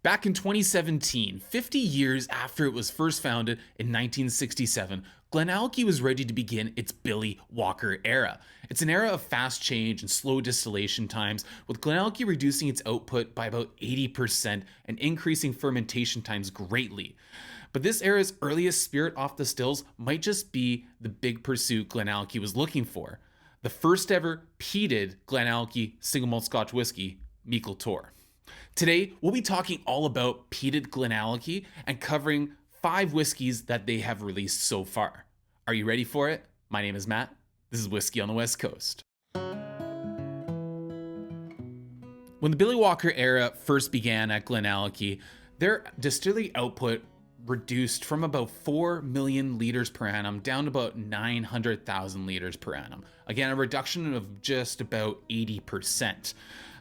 Back in 2017, 50 years after it was first founded in 1967, GlenAllachie was ready to begin its Billy Walker era. It's an era of fast change and slow distillation times, with GlenAllachie reducing its output by about 80% and increasing fermentation times greatly. But this era's earliest spirit off the stills might just be the big pursuit GlenAllachie was looking for: the first ever peated GlenAllachie single malt Scotch whiskey, Meikle Toir. Today, we'll be talking all about peated GlenAllachie and covering 5 whiskeys that they have released so far. Are you ready for it? My name is Matt. This is Whiskey on the West Coast. When the Billy Walker era first began at GlenAllachie, their distillery output reduced from about 4 million liters per annum down to about 900,000 liters per annum. Again, a reduction of just about 80%.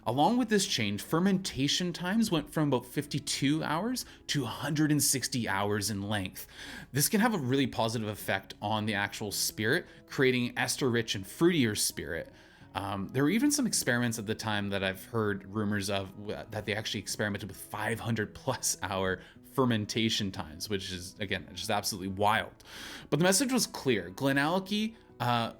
Along with this change, fermentation times went from about 52 hours to 160 hours in length. This can have a really positive effect on the actual spirit, creating ester-rich and fruitier spirit. There were even some experiments at the time that I've heard rumors of that they actually experimented with 500 plus hour fermentation times, which is, again, just absolutely wild. But the message was clear. GlenAllachie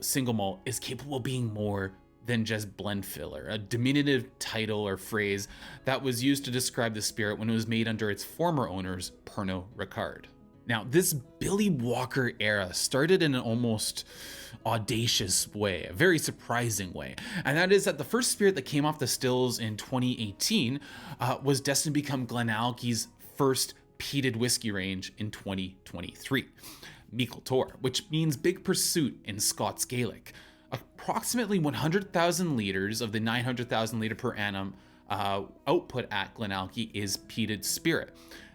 single malt is capable of being more than just blend filler, a diminutive title or phrase that was used to describe the spirit when it was made under its former owners, Pernod Ricard. Now, this Billy Walker era started in an almost audacious way, a very surprising way, and that is that the first spirit that came off the stills in 2018 was destined to become GlenAllachie's first peated whiskey range in 2023, Meikle Toir, which means big pursuit in Scots Gaelic. Approximately 100,000 liters of the 900,000 liter per annum output at GlenAllachie is peated spirit.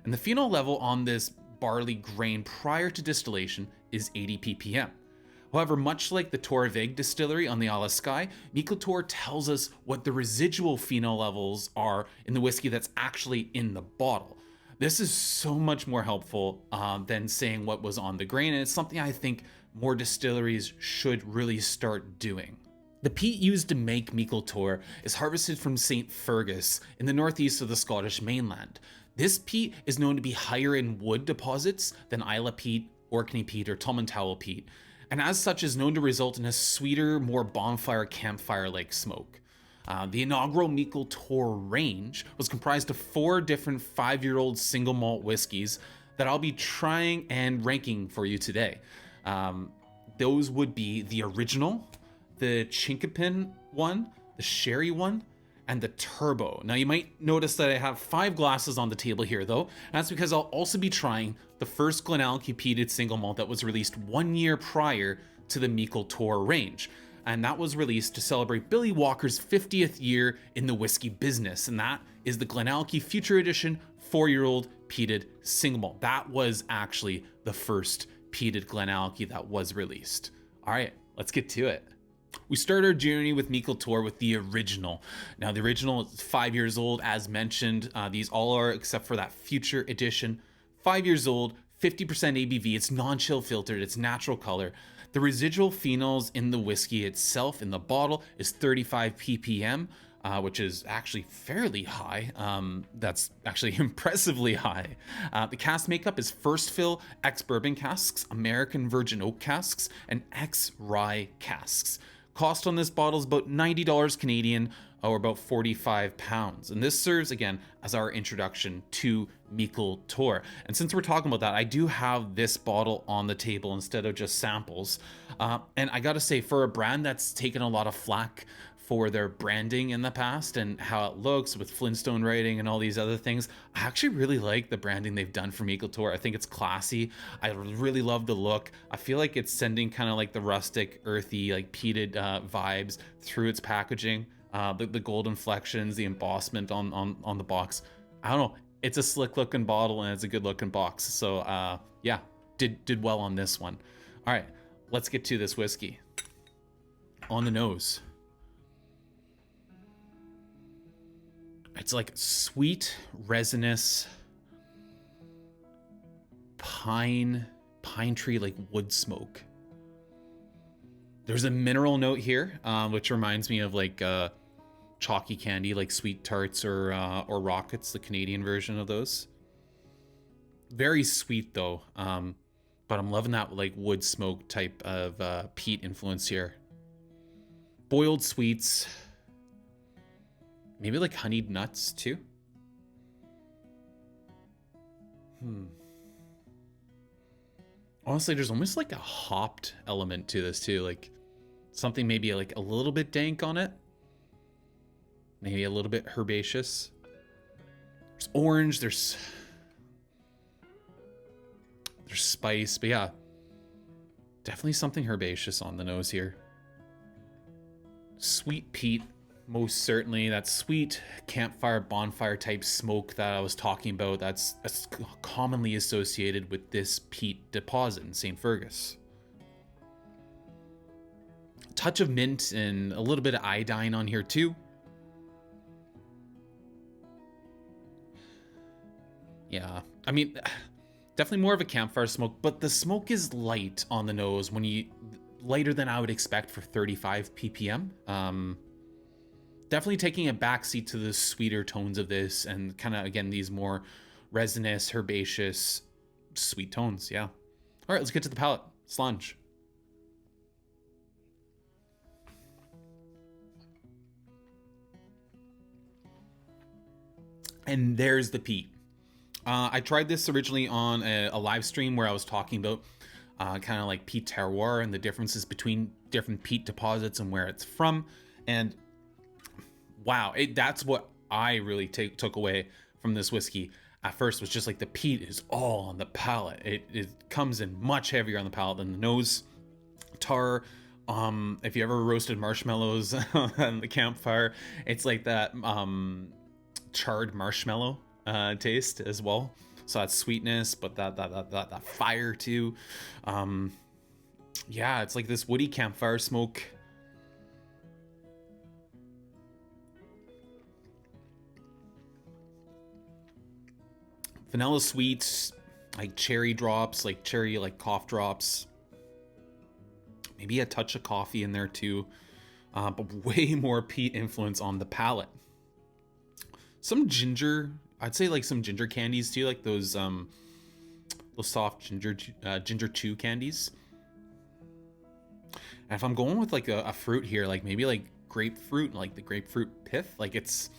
And the phenol level on this barley grain prior to distillation is 80 ppm. However, much like the Toir Vig distillery on the Isle of Skye, Meikle Toir tells us what the residual phenol levels are in the whiskey that's actually in the bottle. This is so much more helpful than saying what was on the grain, and it's something I think more distilleries should really start doing. The peat used to make Meikle Toir is harvested from St. Fergus in the northeast of the Scottish mainland. This peat is known to be higher in wood deposits than Islay peat, Orkney peat, or Tummintowl peat, and as such is known to result in a sweeter, more bonfire campfire-like smoke. The inaugural Meikle Toir range was comprised of 4 different 5-year-old single malt whiskeys that I'll be trying and ranking for you today. Those would be the original, the chinkapin one, the sherry one, and the turbo. Now you might notice that I have 5 glasses on the table here though, and that's because I'll also be trying the first GlenAllachie peated single malt that was released 1 year prior to the Meikle Toir range. And that was released to celebrate Billy Walker's 50th year in the whiskey business, and that is the GlenAllachie Future Edition 4-year-old peated single malt. That was actually the first peated GlenAllachie that was released. All right, let's get to it. We start our journey with Meikle Toir with the original. Now, the original is 5 years old, as mentioned. These all are, except for that Future Edition. 5 years old, 50% ABV. It's non-chill filtered. It's natural color. The residual phenols in the whiskey itself in the bottle is 35 ppm, which is actually fairly high. That's actually impressively high. The cask makeup is first fill ex-bourbon casks, American virgin oak casks, and ex-rye casks. Cost on this bottle is about $90 Canadian, or about 45 pounds. And this serves, again, as our introduction to Meikle Toir. And since we're talking about that, I do have this bottle on the table instead of just samples. And I gotta say, for a brand that's taken a lot of flack for their branding in the past and how it looks with Flintstone writing and all these other things, I actually really like the branding they've done for Meikle Toir. I think it's classy. I really love the look. I feel like it's sending kind of like the rustic, earthy, like peated vibes through its packaging. The gold inflections, the embossment on the box. I don't know. It's a slick looking bottle and it's a good looking box. So yeah, did well on this one. All right, let's get to this whiskey. On the nose, it's like sweet, resinous pine tree, like wood smoke. There's a mineral note here, which reminds me of like chalky candy like sweet tarts or rockets, the Canadian version of those. Very sweet though, but I'm loving that like wood smoke type of peat influence here. Boiled sweets, maybe like honeyed nuts too. Honestly, there's almost like a hopped element to this too, like something maybe like a little bit dank on it, maybe a little bit herbaceous. There's orange, there's spice, but yeah, definitely something herbaceous on the nose here. Sweet peat, most certainly. That sweet campfire, bonfire type smoke that I was talking about, that's commonly associated with this peat deposit in St. Fergus. Touch of mint and a little bit of iodine on here too. Yeah, I mean, definitely more of a campfire smoke, but the smoke is light on the nose lighter than I would expect for 35 ppm. Definitely taking a backseat to the sweeter tones of this and kind of, again, these more resinous, herbaceous, sweet tones. Yeah. All right, let's get to the palate. Slunge. And there's the peat. I tried this originally on a live stream where I was talking about kind of like peat terroir and the differences between different peat deposits and where it's from. And wow, that's what I really took away from this whiskey. At first was just like the peat is all on the palate. It comes in much heavier on the palate than the nose. Tar, if you ever roasted marshmallows on the campfire, it's like that charred marshmallow taste as well. So that sweetness, but that fire too. Yeah, it's like this woody campfire smoke. Vanilla sweets, like cherry drops, like cherry like cough drops. Maybe a touch of coffee in there too, but way more peat influence on the palate. Some ginger, I'd say like some ginger candies too, like those soft ginger chew candies. And if I'm going with like a fruit here, like maybe like grapefruit, like the grapefruit pith, like it's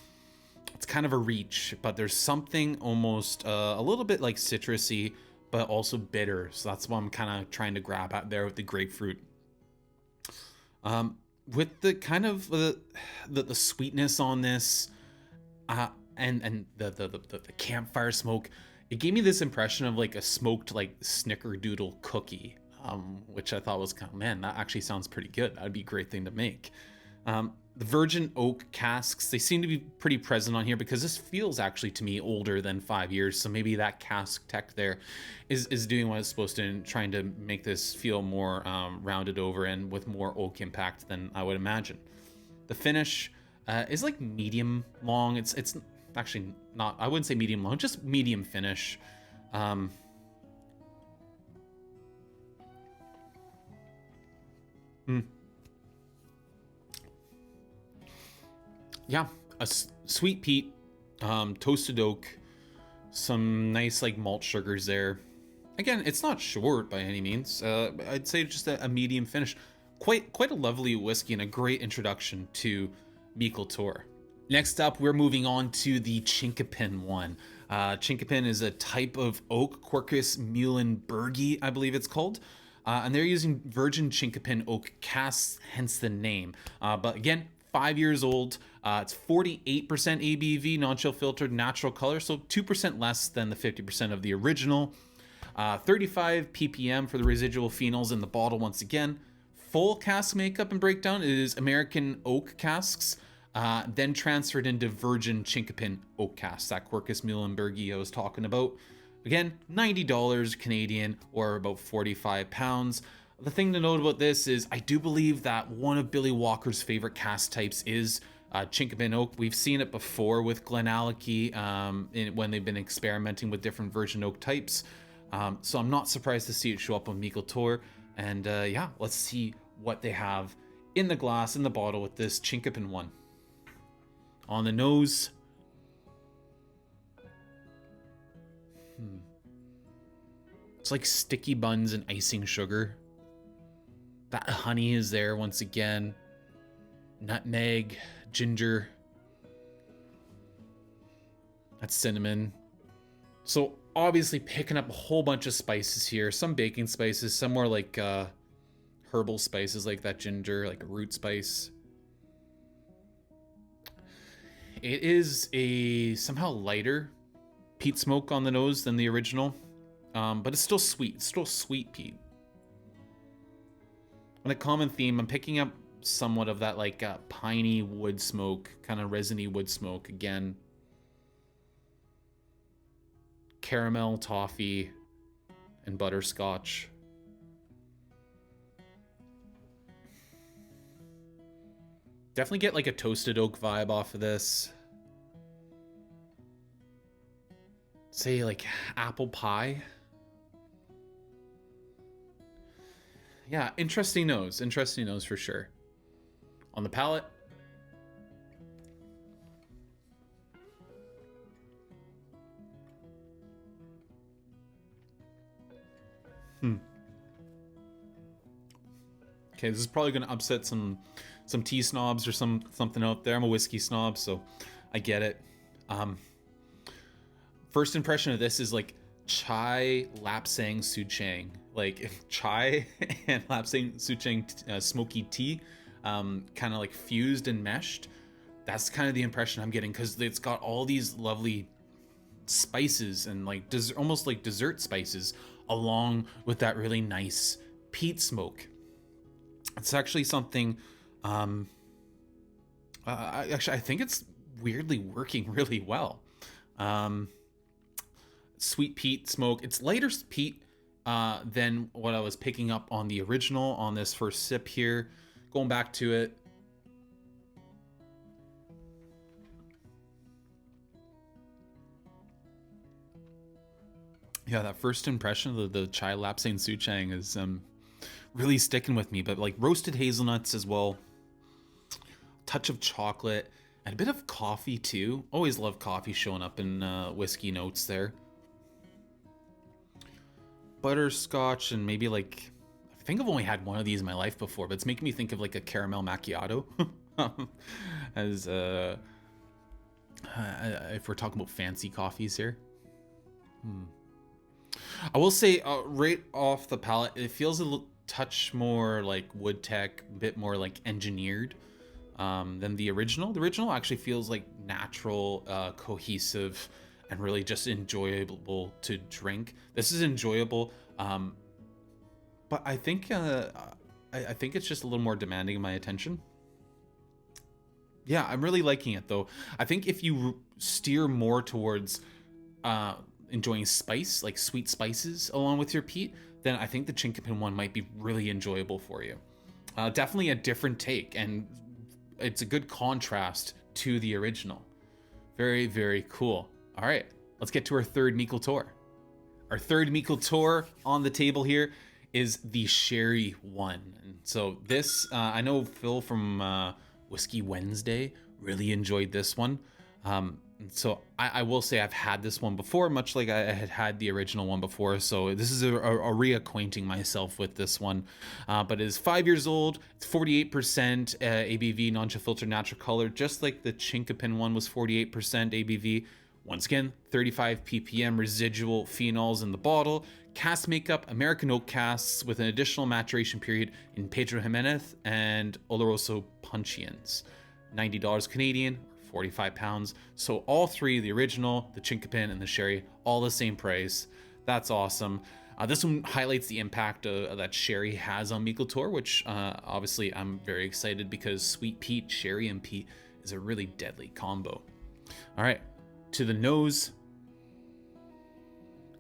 kind of a reach, but there's something almost a little bit like citrusy, but also bitter. So that's what I'm kind of trying to grab at there with the grapefruit. With the kind of the sweetness on this, and the campfire smoke, it gave me this impression of like a smoked like snickerdoodle cookie, which I thought was kind of, man, that actually sounds pretty good. That'd be a great thing to make. The virgin oak casks, they seem to be pretty present on here because this feels actually to me older than 5 years. So maybe that cask tech there is doing what it's supposed to and trying to make this feel more rounded over and with more oak impact than I would imagine. The finish is like medium long. It's actually not, I wouldn't say medium long, just medium finish. Yeah, a sweet peat, toasted oak, some nice like malt sugars there. Again, it's not short by any means. I'd say just a medium finish. Quite a lovely whiskey and a great introduction to Meikle Toir. Next up, we're moving on to the chinkapin one. Chinkapin is a type of oak, Quercus Muehlenbergii, I believe it's called. And they're using virgin chinkapin oak casks, hence the name. But again, 5 years old. It's 48% ABV, non-chill filtered, natural color, so 2% less than the 50% of the original. 35 ppm for the residual phenols in the bottle once again. Full cask makeup and breakdown is American oak casks, then transferred into virgin chinkapin oak casks, that Quercus Muehlenbergii I was talking about. Again, $90 Canadian, or about 45 pounds. The thing to note about this is I do believe that one of Billy Walker's favorite cask types is chinkapin oak. We've seen it before with GlenAllachie when they've been experimenting with different virgin oak types. So I'm not surprised to see it show up on Meikle Toir. And yeah, let's see what they have in the glass, in the bottle with this chinkapin one. On the nose, it's like sticky buns and icing sugar. That honey is there once again. Nutmeg, ginger. That's cinnamon. So obviously picking up a whole bunch of spices here. Some baking spices, some more like herbal spices like that ginger, like a root spice. It is a somehow lighter peat smoke on the nose than the original, but it's still sweet. It's still sweet peat. And a common theme, I'm picking up somewhat of that like piney wood smoke, kind of resiny wood smoke again. Caramel, toffee, and butterscotch. Definitely get like a toasted oak vibe off of this. Say like apple pie. Yeah, interesting nose for sure. On the palate, okay, this is probably gonna upset some tea snobs or something out there. I'm a whiskey snob, so I get it. First impression of this is like chai lapsang souchang. Like if chai and lapsang souchang smoky tea kind of like fused and meshed. That's kind of the impression I'm getting, because it's got all these lovely spices and like almost like dessert spices along with that really nice peat smoke. It's actually something I think it's weirdly working really well. Sweet peat smoke. It's lighter peat than what I was picking up on the original on this first sip here. Going back to it. Yeah, that first impression of the chai lapsang souchang is really sticking with me. But like roasted hazelnuts as well. Touch of chocolate and a bit of coffee too. Always love coffee showing up in whiskey notes there. Butterscotch and maybe like, I think I've only had one of these in my life before, but it's making me think of like a caramel macchiato. As if we're talking about fancy coffees here. I will say right off the palate, it feels a little touch more like wood tech, a bit more like engineered than the original. The original actually feels like natural, cohesive, and really just enjoyable to drink. This is enjoyable, but I think it's just a little more demanding of my attention. Yeah, I'm really liking it though. I think if you steer more towards enjoying spice, like sweet spices along with your peat, then I think the chinkapin one might be really enjoyable for you. Definitely a different take, and it's a good contrast to the original. Very, very cool. All right, let's get to our third Meikle Toir. Our third Meikle Toir on the table here is the Sherry one. And so this, I know Phil from Whiskey Wednesday really enjoyed this one. So I will say I've had this one before, much like I had the original one before. So this is a reacquainting myself with this one. But it is 5 years old. It's 48% ABV, non-chillfiltred natural color, just like the chinkapin one was 48% ABV. Once again, 35 ppm residual phenols in the bottle. Cask makeup, American oak casks with an additional maturation period in Pedro Jimenez and Oloroso puncheons. $90 Canadian, 45 pounds. So all three, the original, the chinkapin, and the sherry, all the same price. That's awesome. This one highlights the impact that sherry has on Meikle Toir, which obviously I'm very excited because sweet peat, sherry, and peat is a really deadly combo. All right, to the nose.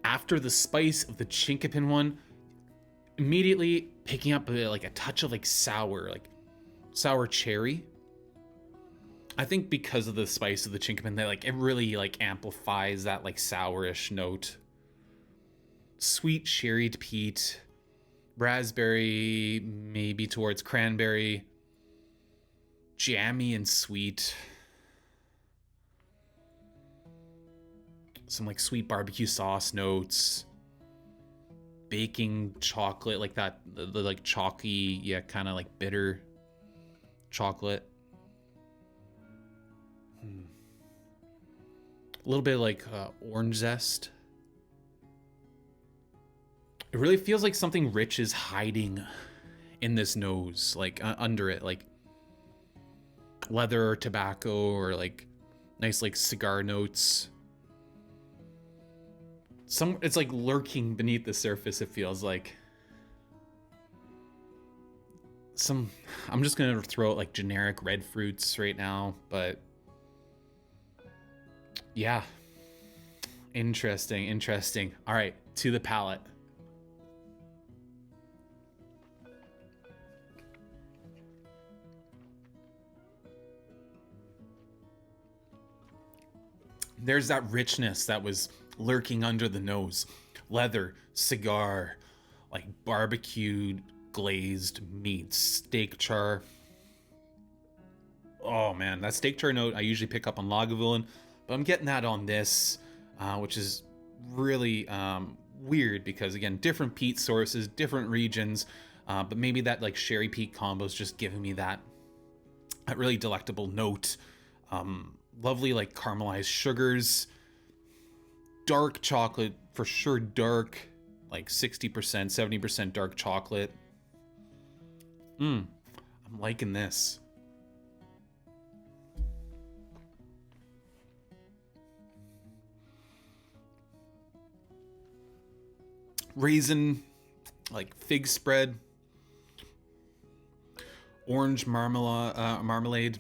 After the spice of the chinkapin one, immediately picking up like a touch of like sour cherry. I think because of the spice of the chinkapin, that like it really like amplifies that like sourish note. Sweet sherried peat, raspberry, maybe towards cranberry, jammy and sweet. some like sweet barbecue sauce notes, baking chocolate, like that, the like chalky, yeah, kind of like bitter chocolate. A little bit like orange zest. It really feels like something rich is hiding in this nose, like under it, like leather or tobacco, or like nice like cigar notes. It's like lurking beneath the surface, it feels like. I'm just gonna throw out like generic red fruits right now, but yeah. Interesting. All right, to the palate. There's that richness that was lurking under the nose. Leather, cigar, like barbecued, glazed meats, steak char. Oh man, that steak char note I usually pick up on Lagavulin, but I'm getting that on this, which is really weird because, again, different peat sources, different regions, but maybe that like sherry peat combo is just giving me that really delectable note. Lovely like caramelized sugars, dark chocolate, for sure dark, like 60%, 70% dark chocolate. I'm liking this. Raisin, like fig spread, orange marmalade.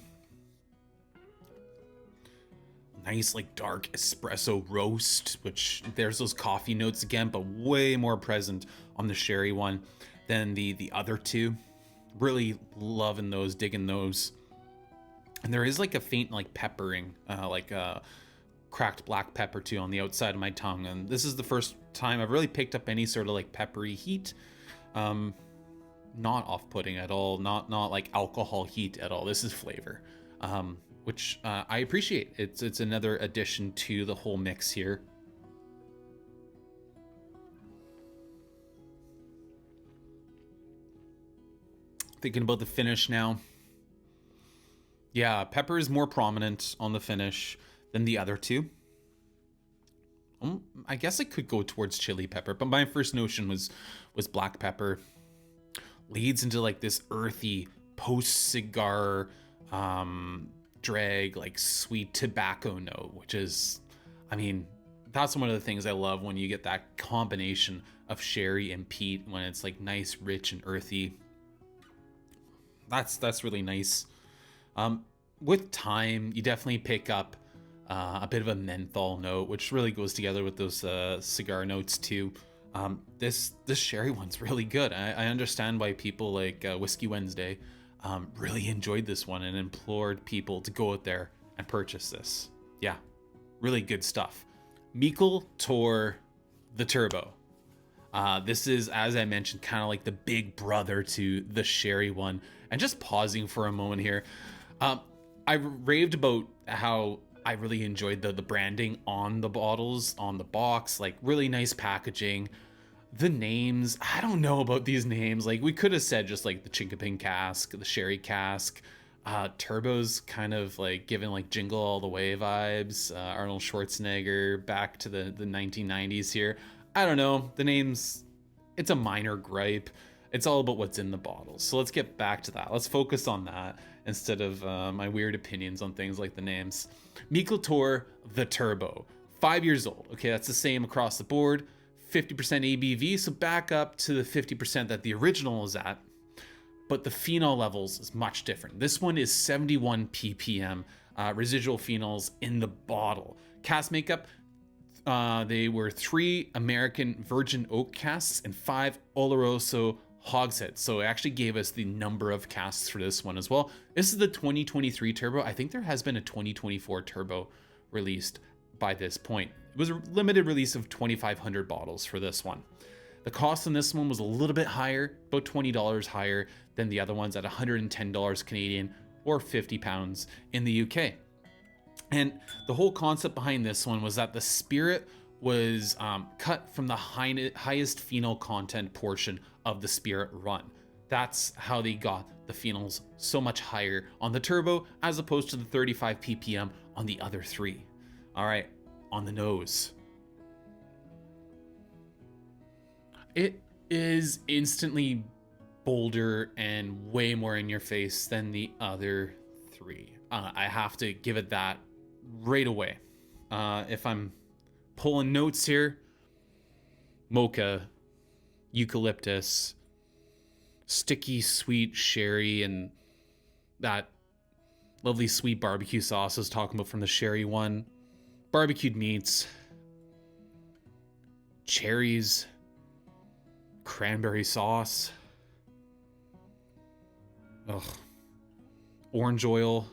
Nice like dark espresso roast, which there's those coffee notes again, but way more present on the sherry one than the other two. Really loving those, digging those. And there is like a faint like peppering, like cracked black pepper too on the outside of my tongue. And this is the first time I've really picked up any sort of like peppery heat. Not off-putting at all, not like alcohol heat at all. This is flavor. Which I appreciate. It's another addition to the whole mix here. Thinking about the finish now. Yeah, pepper is more prominent on the finish than the other two. I guess I could go towards chili pepper, but my first notion was black pepper. Leads into like this earthy post-cigar drag, like sweet tobacco note, which is, I mean, that's one of the things I love when you get that combination of sherry and peat, when it's like nice, rich, and earthy. That's really nice. With time, you definitely pick up a bit of a menthol note, which really goes together with those cigar notes too. This sherry one's really good. I understand why people like Whiskey Wednesday really enjoyed this one and implored people to go out there and purchase this. Yeah, really good stuff. Meikle Toir The Turbo. This is, as I mentioned, kind of like the big brother to the sherry one. And just pausing for a moment here, I raved about how I really enjoyed the branding on the bottles, on the box, like really nice packaging. The names, I don't know about these names. Like, we could have said just like the chinkapin cask, the sherry cask. Turbo's kind of like giving like Jingle All the Way vibes. Arnold Schwarzenegger back to the 1990s here. I don't know. The names, it's a minor gripe. It's all about what's in the bottles. So let's get back to that. Let's focus on that instead of my weird opinions on things like the names. Meikle Toir The Turbo, 5 years old. Okay, that's the same across the board. 50% ABV, so back up to the 50% that the original is at. But the phenol levels is much different. This one is 71 ppm residual phenols in the bottle. Cask makeup, they were 3 American virgin oak casks and 5 Oloroso hogsheads. So it actually gave us the number of casks for this one as well. This is the 2023 Turbo. I think there has been a 2024 Turbo released by this point. It was a limited release of 2,500 bottles for this one. The cost on this one was a little bit higher, about $20 higher than the other ones at $110 Canadian or £50 in the UK. And the whole concept behind this one was that the spirit was cut from the highest phenol content portion of the spirit run. That's how they got the phenols so much higher on the turbo as opposed to the 35 ppm on the other three. All right, on the nose. It is instantly bolder and way more in your face than the other three. I have to give it that right away. If I'm pulling notes here, mocha, eucalyptus, sticky sweet sherry, and that lovely sweet barbecue sauce I was talking about from the sherry one, barbecued meats, cherries, cranberry sauce, orange oil,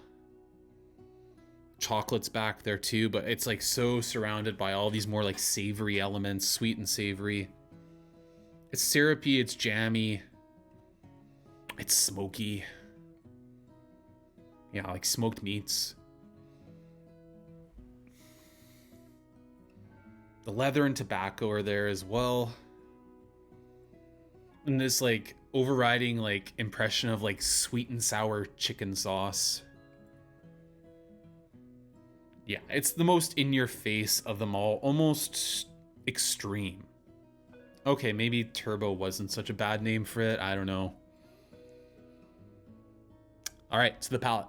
chocolate's back there too, but it's like so surrounded by all these more like savory elements, sweet and savory. It's syrupy, it's jammy, it's smoky. Yeah, like smoked meats. The leather and tobacco are there as well. And this like overriding like impression of like sweet and sour chicken sauce. Yeah, it's the most in your face of them all, almost extreme. Okay, maybe Turbo wasn't such a bad name for it, I don't know. All right, to the palate.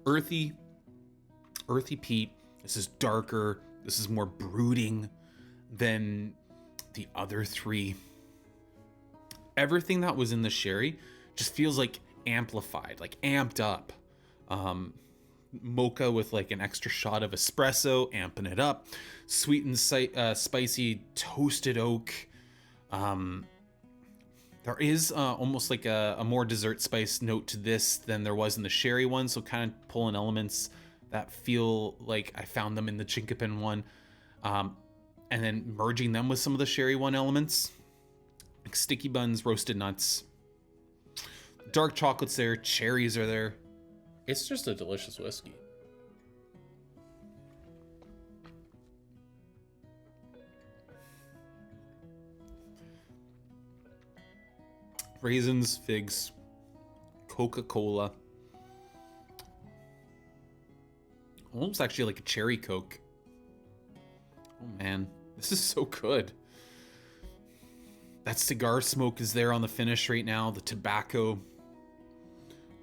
Earthy peat. This is darker. This is more brooding than the other three. Everything that was in the sherry just feels like amplified, like amped up. Mocha with like an extra shot of espresso, amping it up. Sweet and spicy toasted oak. There is almost like a more dessert spice note to this than there was in the sherry one, so kind of pulling elements that feel like I found them in the chinkapin one, and then merging them with some of the sherry one elements, like sticky buns, roasted nuts, dark chocolates there, cherries are there. It's just a delicious whiskey. Raisins, figs, Coca-Cola. Almost actually like a cherry Coke. Oh man, this is so good. That cigar smoke is there on the finish right now. The tobacco.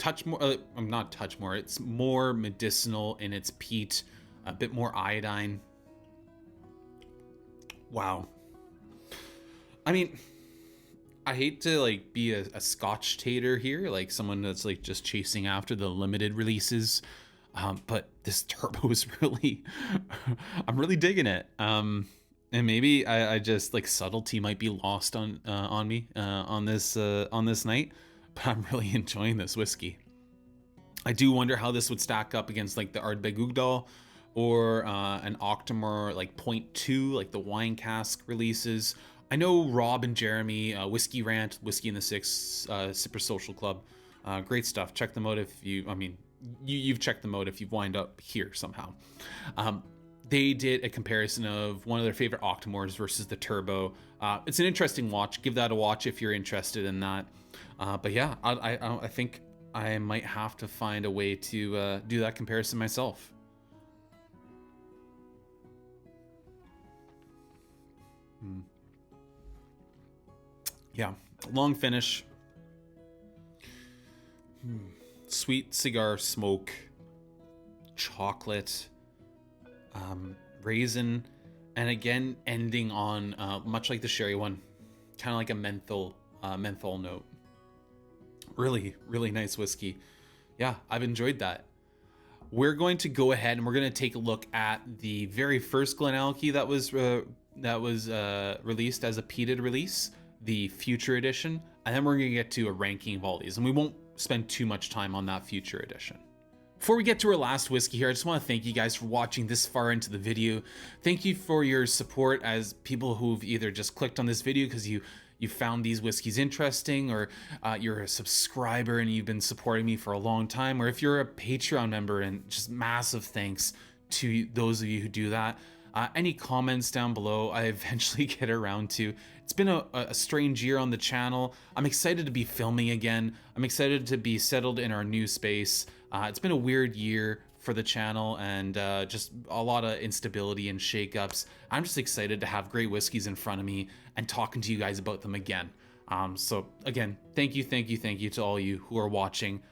It's more medicinal in its peat. A bit more iodine. Wow. I mean, I hate to like be a Scotch tater here, like someone that's like just chasing after the limited releases, but this Turbo is really, I'm really digging it. And maybe I just like subtlety might be lost on me on this night, but I'm really enjoying this whiskey. I do wonder how this would stack up against like the Ardbeg Ugadal or an Octomore like 0.2, like the wine cask releases. I know Rob and Jeremy, Whiskey Rant, Whiskey in the Six, Sipper Social Club, great stuff. Check them out if you've checked them out if you've wind up here somehow. They did a comparison of one of their favorite Octomores versus the Turbo. It's an interesting watch. Give that a watch if you're interested in that. But yeah, I think I might have to find a way to do that comparison myself. Yeah, long finish. Sweet cigar smoke, chocolate, raisin, and again ending on much like the sherry one, kind of like a menthol note. Really, really nice whiskey. Yeah, I've enjoyed that. We're going to go ahead and we're going to take a look at the very first GlenAllachie that was released as a peated release, the Future Edition, and then we're going to get to a ranking of all these, and we won't spend too much time on that Future Edition. Before we get to our last whiskey here, I just want to thank you guys for watching this far into the video. Thank you for your support as people who've either just clicked on this video because you found these whiskeys interesting, or you're a subscriber and you've been supporting me for a long time, or if you're a Patreon member, and just massive thanks to those of you who do that. Any comments down below, I eventually get around to. It's been a strange year on the channel. I'm excited to be filming again. I'm excited to be settled in our new space. It's been a weird year for the channel, and just a lot of instability and shakeups. I'm just excited to have great whiskeys in front of me and talking to you guys about them again. So again, thank you to all you who are watching.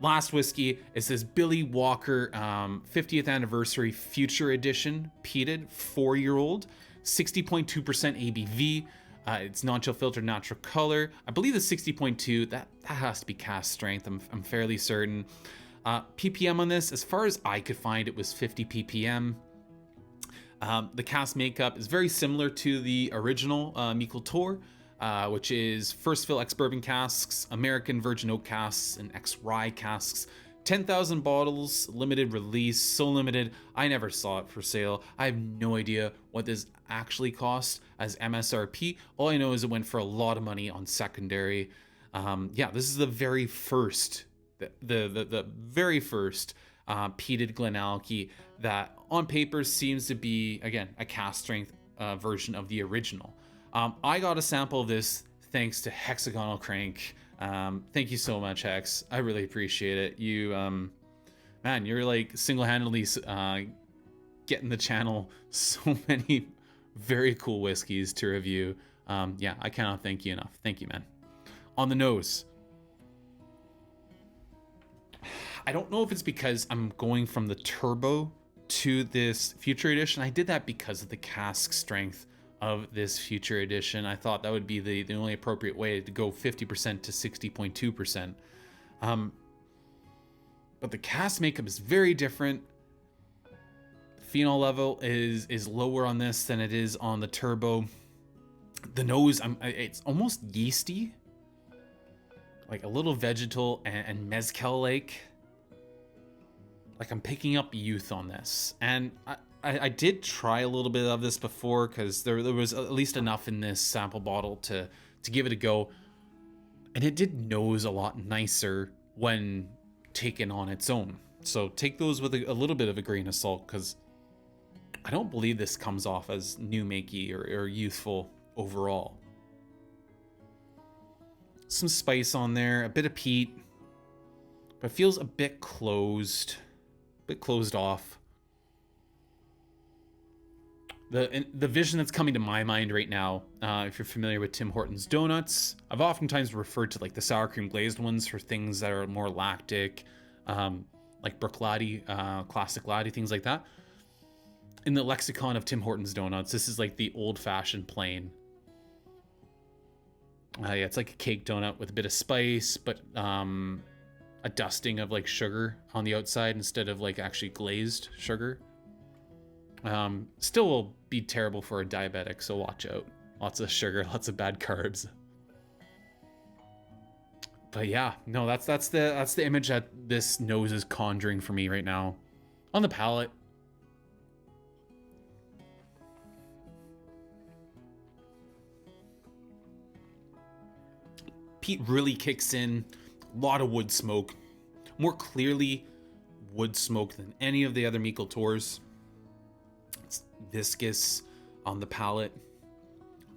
Last whiskey is this Billy Walker 50th Anniversary Future Edition Peated 4-year-old, 60.2% ABV. It's non-chill filtered natural color. I believe the 60.2, that has to be cask strength. I'm fairly certain. PPM on this, as far as I could find, it was 50 ppm. The cask makeup is very similar to the original Meikle Toir, which is first fill ex-bourbon casks, American virgin oak casks, and ex-rye casks. 10,000 bottles, limited release, so limited, I never saw it for sale. I have no idea what this actually cost as MSRP. All I know is it went for a lot of money on secondary. Yeah, this is the very first, the very first peated GlenAllachie that on paper seems to be, again, a cask strength version of the original. I got a sample of this thanks to Hexagonal Crank. Thank you so much, Hex. I really appreciate it. You, man, you're like single-handedly getting the channel so many very cool whiskeys to review. Yeah, I cannot thank you enough. Thank you, man. On the nose, I don't know if it's because I'm going from the Turbo to this Future Edition. I did that because of the cask strength of this Future Edition. I thought that would be the only appropriate way to go 50% to 60.2%. But the cask makeup is very different. The phenol level is lower on this than it is on the Turbo. The nose, it's almost yeasty, like a little vegetal and mezcal-like. Like I'm picking up youth on this, and I did try a little bit of this before because there was at least enough in this sample bottle to give it a go, and it did nose a lot nicer when taken on its own. So take those with a little bit of a grain of salt, because I don't believe this comes off as new makey or youthful overall. Some spice on there, a bit of peat, but it feels a bit closed off. The vision that's coming to my mind right now, if you're familiar with Tim Hortons donuts, I've oftentimes referred to like the sour cream glazed ones for things that are more lactic, like Brook Laddie, Classic Laddie, things like that. In the lexicon of Tim Hortons donuts, this is like the old-fashioned plain. Yeah, it's like a cake donut with a bit of spice, but a dusting of like sugar on the outside instead of like actually glazed sugar. Still will be terrible for a diabetic, so watch out. Lots of sugar, lots of bad carbs. But yeah, no, that's the image that this nose is conjuring for me right now. On the palate, peat really kicks in. A lot of wood smoke, more clearly wood smoke than any of the other Meikle Toirs. It's viscous on the palate.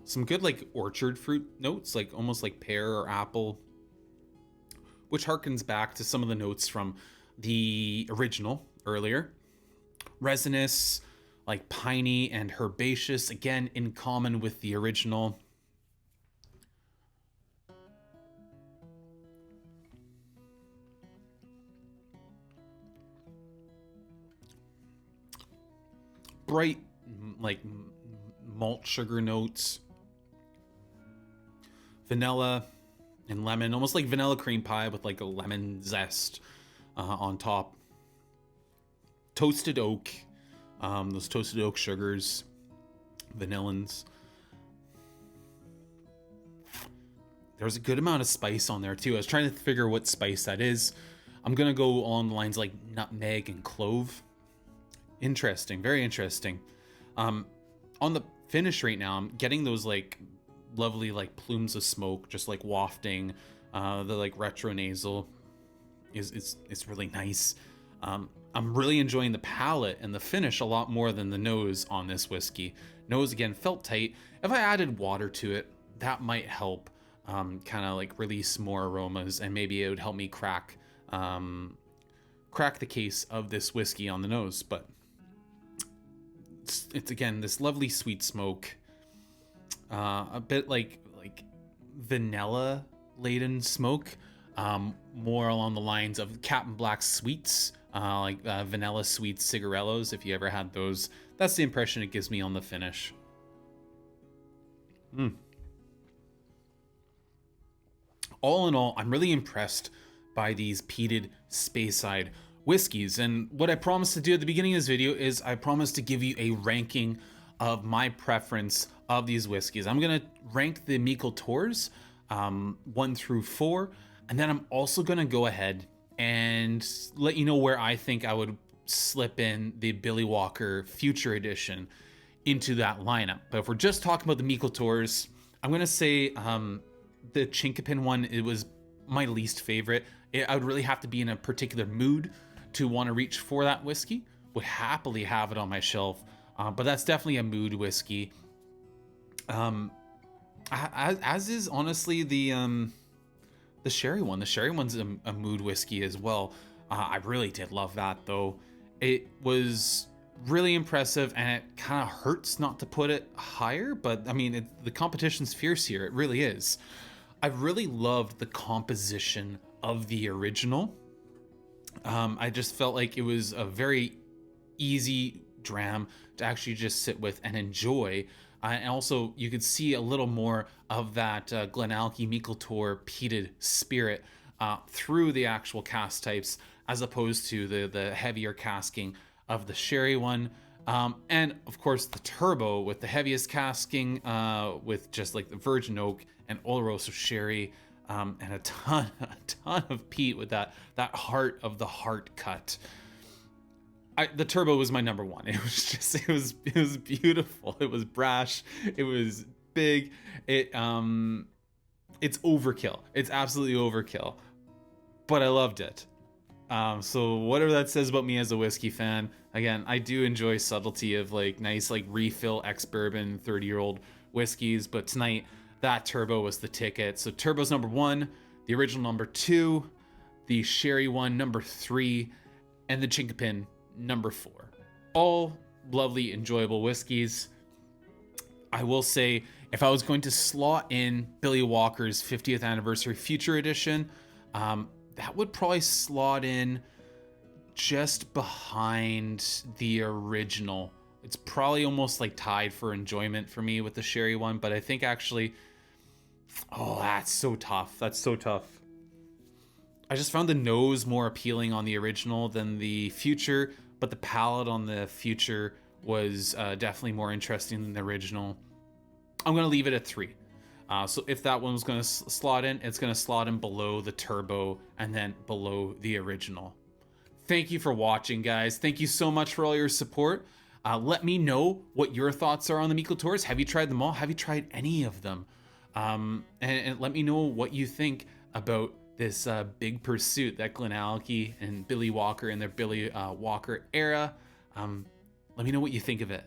Some good like orchard fruit notes, like almost like pear or apple, which harkens back to some of the notes from the original earlier. Resinous, like piney and herbaceous, again in common with the original. Bright, like malt sugar notes, vanilla and lemon, almost like vanilla cream pie with like a lemon zest on top. Toasted oak, those toasted oak sugars, vanillins. There's a good amount of spice on there too. I was trying to figure what spice that is. I'm gonna go along the lines like nutmeg and clove. Interesting, very interesting. On the finish right now, I'm getting those like lovely like plumes of smoke, just like wafting. The like retronasal is really nice. I'm really enjoying the palate and the finish a lot more than the nose on this whiskey. Nose again felt tight. If I added water to it, that might help kind of like release more aromas, and maybe it would help me crack the case of this whiskey on the nose. But it's again this lovely sweet smoke, a bit like vanilla laden smoke, more along the lines of Captain Black sweets, like vanilla sweet cigarellos, if you ever had those. That's the impression it gives me on the finish. All in all, I'm really impressed by these peated Speyside whiskeys, and what I promised to do at the beginning of this video is I promised to give you a ranking of my preference of these whiskeys. I'm gonna rank the Meikle Toirs 1 through 4, and then I'm also gonna go ahead and let you know where I think I would slip in the Billy Walker Future Edition into that lineup. But if we're just talking about the Meikle Toirs, I'm gonna say the Chinkapin one, it was my least favorite. I would really have to be in a particular mood to want to reach for that whiskey. Would happily have it on my shelf, but that's definitely a mood whiskey. As is honestly the sherry one. The sherry one's a mood whiskey as well. I really did love that though. It was really impressive, and it kind of hurts not to put it higher, but I mean, the competition's fierce here. It really is. I really loved the composition of the original. I just felt like it was a very easy dram to actually just sit with and enjoy. And also, you could see a little more of that GlenAllachie Meikle Toir peated spirit through the actual cask types, as opposed to the heavier casking of the sherry one. And of course, the turbo with the heaviest casking, with just like the virgin oak and Oloroso Sherry, and a ton of peat with that heart of the heart cut. The turbo was my number one. It was just, it was beautiful. It was brash. It was big. It's overkill. It's absolutely overkill, but I loved it. So whatever that says about me as a whiskey fan, again, I do enjoy subtlety of like nice, like refill ex-bourbon 30-year-old whiskeys, but tonight that turbo was the ticket. So turbo's number 1, the original number 2, the sherry one number 3, and the chinkapin number 4. All lovely, enjoyable whiskeys. I will say, if I was going to slot in Billy Walker's 50th anniversary Future Edition, that would probably slot in just behind the original. It's probably almost like tied for enjoyment for me with the sherry one, but I think actually, oh, that's so tough. That's so tough. I just found the nose more appealing on the original than the Future, but the palate on the Future was definitely more interesting than the original. I'm going to leave it at 3. So if that one was going to slot in, it's going to slot in below the turbo and then below the original. Thank you for watching, guys. Thank you so much for all your support. Let me know what your thoughts are on the Meikle Toirs. Have you tried them all? Have you tried any of them? And let me know what you think about this big pursuit that GlenAllachie and Billy Walker in their Billy Walker era. Let me know what you think of it.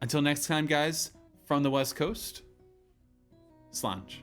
Until next time, guys, from the West Coast, Slange.